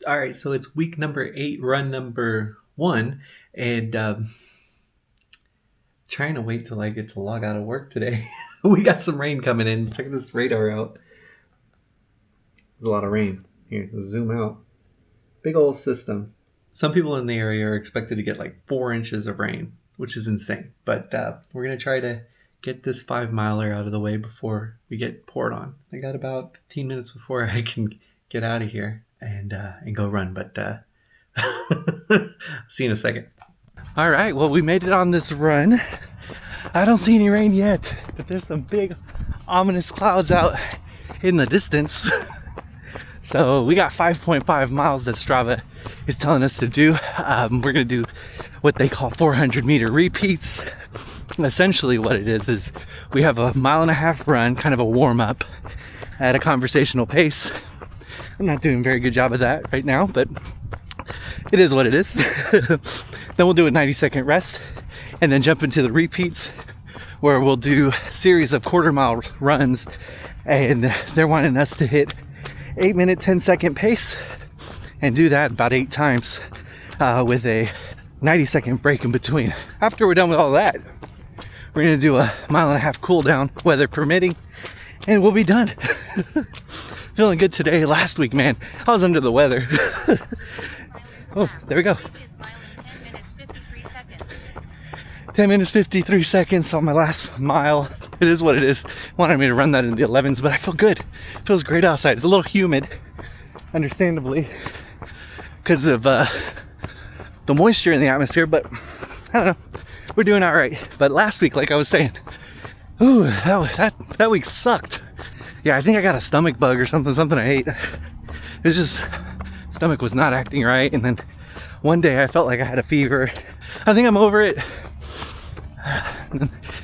All right, so it's week number 8, run number 1, and trying to wait till I get to log out of work today. We got some rain coming in. Check this radar out. There's a lot of rain. Here, let's zoom out. Big old system. Some people in the area are expected to get like 4 inches of rain, which is insane. But we're going to try to get this 5-miler out of the way before we get poured on. I got about 15 minutes before I can get out of here and go run. But see you in a second. All right, well, we made it on this run. I don't see any rain yet, but there's some big ominous clouds out in the distance. So we got 5.5 miles that Strava is telling us to do. We're going to do what they call 400-meter repeats. And essentially what it is we have a 1.5 mile run, kind of a warm-up at a conversational pace. I'm not doing a very good job of that right now, but it is what it is. Then we'll do a 90-second rest and then jump into the repeats where we'll do a series of 1/4 mile runs, and they're wanting us to hit 8-minute 10-second pace and do that about 8 times with a 90-second break in between. After we're done with all that, we're gonna do a 1.5 mile cool down, weather permitting, and we'll be done. Feeling good today. Last week, man, I was under the weather. Oh, there we go. 10 minutes 53 seconds on my last mile. It is what it is. Wanted me to run that in the 11s, but I feel good. It feels great outside. It's a little humid, understandably, because of the moisture in the atmosphere, but I don't know. We're doing all right. But last week, like I was saying, ooh, that week sucked. Yeah, I think I got a stomach bug or something I ate. It was just, stomach was not acting right, and then one day I felt like I had a fever. I think I'm over it.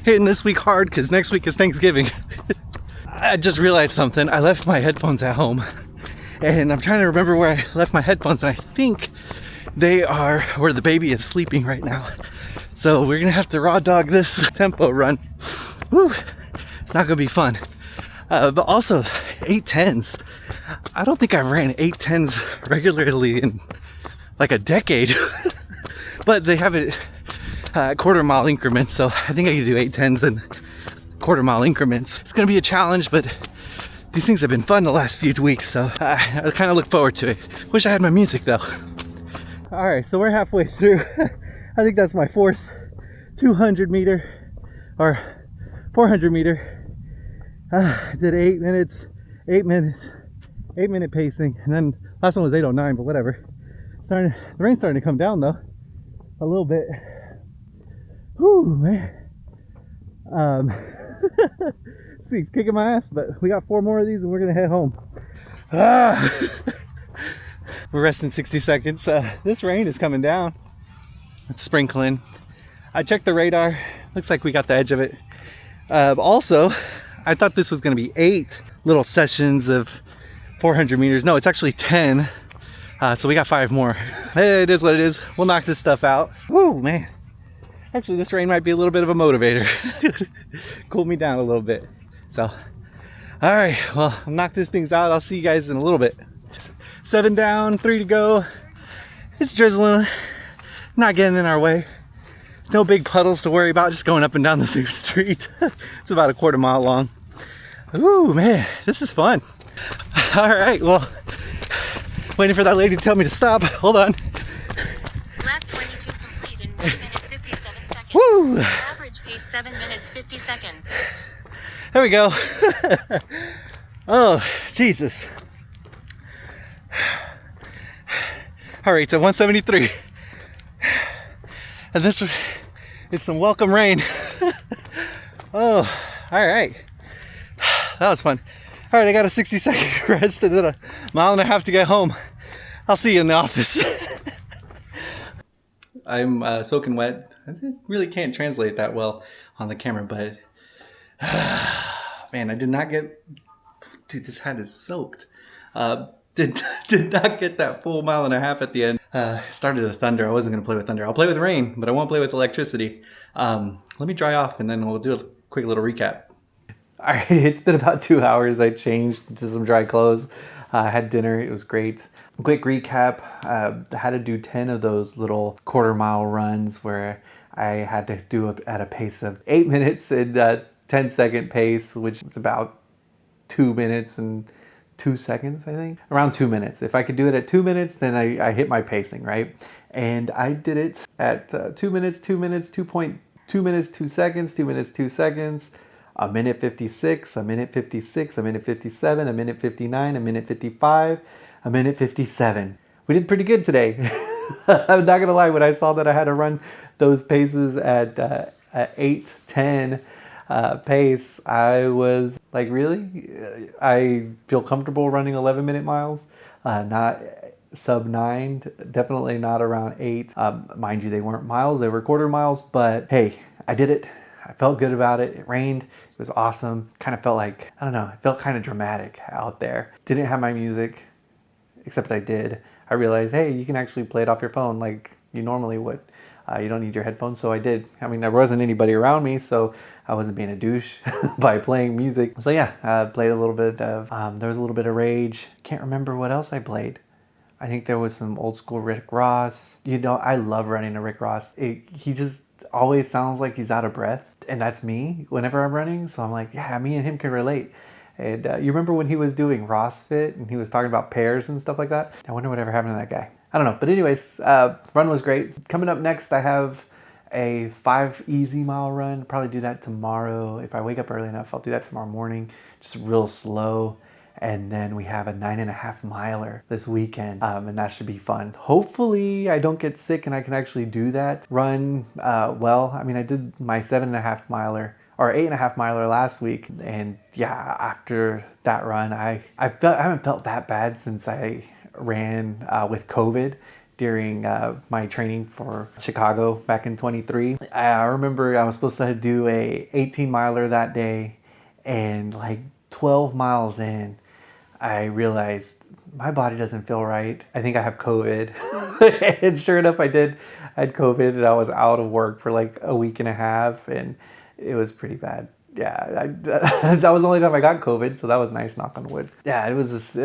Hitting this week hard because next week is Thanksgiving. I just realized something. I left my headphones at home, and I'm trying to remember where I left my headphones, and I think they are where the baby is sleeping right now. So we're gonna have to raw dog this tempo run. Woo! It's not gonna be fun. But also 8:10s. I don't think I ran 8:10s regularly in like a decade. But they have it 1/4 mile increments, so I think I can do 8:10s in 1/4 mile increments. It's gonna be a challenge, but these things have been fun the last few weeks, so I kind of look forward to it. Wish I had my music though. All right, so we're halfway through. I think that's my 4th 200 meter or 400 meter. Did 8 minutes, 8 minute pacing, and then last one was 8:09, but whatever. The rain's starting to come down though, a little bit. Whew, man. It's kicking my ass, but we got 4 more of these and we're gonna head home. We're resting 60 seconds. This rain is coming down. It's sprinkling. I checked the radar. Looks like we got the edge of it. Also, I thought this was gonna be 8 little sessions of 400 meters. No, it's actually 10. So we got 5 more. It is what it is. We'll knock this stuff out. Woo, man. Actually, this rain might be a little bit of a motivator. Cool me down a little bit. So, all right, well, I'll knock these things out. I'll see you guys in a little bit. 7 down, 3 to go. It's drizzling, not getting in our way. No big puddles to worry about, just going up and down the same street. It's about a 1/4 mile long. Ooh, man, this is fun. All right, well, waiting for that lady to tell me to stop. Hold on. Lap 22 complete in 1 minute 57 seconds. Woo! Average pace 7 minutes 50 seconds. There we go. Oh, Jesus. All right, so 173. And this is some welcome rain. Oh, all right. That was fun. All right, I got a 60-second rest and then a 1.5 miles to get home. I'll see you in the office. I'm soaking wet. I really can't translate that well on the camera, but man, I did not get. Dude, this hat is soaked. Did not get that full 1.5 miles at the end. Started to thunder. I wasn't gonna play with thunder. I'll play with rain, but I won't play with electricity. Let me dry off and then we'll do a quick little recap. All right, it's been about 2 hours. I changed to some dry clothes. I had dinner. It was great. Quick recap. I had to do 10 of those little quarter-mile runs where I had to do it at a pace of 8 minutes and 10-second pace, which is about 2 minutes and 2 seconds, I think. Around 2 minutes. If I could do it at 2 minutes, then I hit my pacing, right? And I did it at 2 minutes, 2 minutes, 2.2 minutes, 2 seconds, 2 minutes, 2 seconds, a minute 56, a minute 56, a minute 57, a minute 59, a minute 55, a minute 57. We did pretty good today. I'm not gonna lie, when I saw that I had to run those paces at 8, 10 pace, I was like, really? I feel comfortable running 11-minute miles, not sub 9, definitely not around 8. Mind you, they weren't miles, they were quarter miles, but hey, I did it. I felt good about it. It rained. It was awesome. Kind of felt like, I don't know, it felt kind of dramatic out there. Didn't have my music, except I did. I realized, hey, you can actually play it off your phone like you normally would. You don't need your headphones, so I did. I mean, there wasn't anybody around me, so I wasn't being a douche by playing music. So yeah, I played a little bit of, there was a little bit of Rage. Can't remember what else I played. I think there was some old school Rick Ross. You know, I love running to Rick Ross. He just always sounds like he's out of breath. And that's me whenever I'm running. So I'm like, yeah, me and him can relate. And you remember when he was doing RossFit and he was talking about pairs and stuff like that? I wonder whatever happened to that guy. I don't know. But anyways, run was great. Coming up next, I have a 5 easy mile run. Probably do that tomorrow. If I wake up early enough, I'll do that tomorrow morning. Just real slow. And then we have a 9.5 miler this weekend, and that should be fun. Hopefully I don't get sick and I can actually do that run well. I mean, I did my 7.5 miler or 8.5 miler last week, and yeah, after that run, I haven't felt that bad since I ran with COVID during my training for Chicago back in 23. I remember I was supposed to do a 18 miler that day, and like 12 miles in, I realized my body doesn't feel right. I think I have COVID. And sure enough, I did. I had COVID and I was out of work for like a week and a half, and it was pretty bad. Yeah, that was the only time I got COVID, so that was nice, knock on wood. Yeah, it was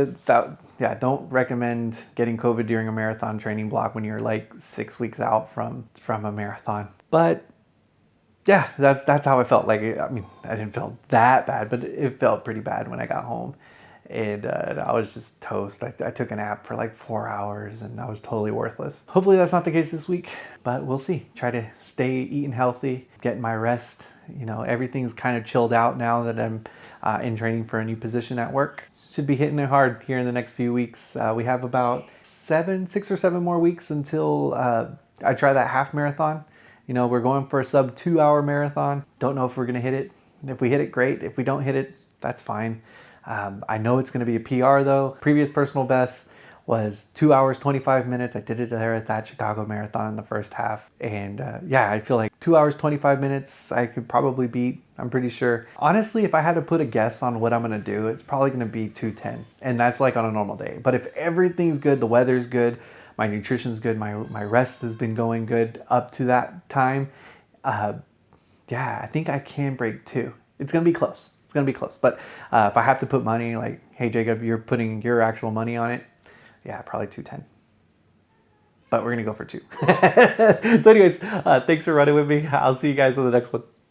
don't recommend getting COVID during a marathon training block when you're like 6 weeks out from a marathon. But yeah, that's how I felt. Like, I mean, I didn't feel that bad, but it felt pretty bad when I got home. And I was just toast. I took a nap for like 4 hours and I was totally worthless. Hopefully that's not the case this week, but we'll see. Try to stay eating healthy, getting my rest. You know, everything's kind of chilled out now that I'm in training for a new position at work. Should be hitting it hard here in the next few weeks. We have about 6 or 7 more weeks until I try that half marathon. You know, we're going for a sub 2 hour marathon. Don't know if we're gonna hit it. If we hit it, great. If we don't hit it, that's fine. I know it's going to be a PR though. Previous personal best was 2 hours, 25 minutes. I did it there at that Chicago marathon in the first half. And yeah, I feel like 2 hours, 25 minutes, I could probably beat, I'm pretty sure. Honestly, if I had to put a guess on what I'm going to do, it's probably going to be 2:10. And that's like on a normal day. But if everything's good, the weather's good, my nutrition's good, my rest has been going good up to that time, yeah, I think I can break 2. It's going to be close. It's going to be close. But if I have to put money, like, hey, Jacob, you're putting your actual money on it. Yeah, probably 2:10. But we're going to go for 2. So anyways, thanks for running with me. I'll see you guys on the next one.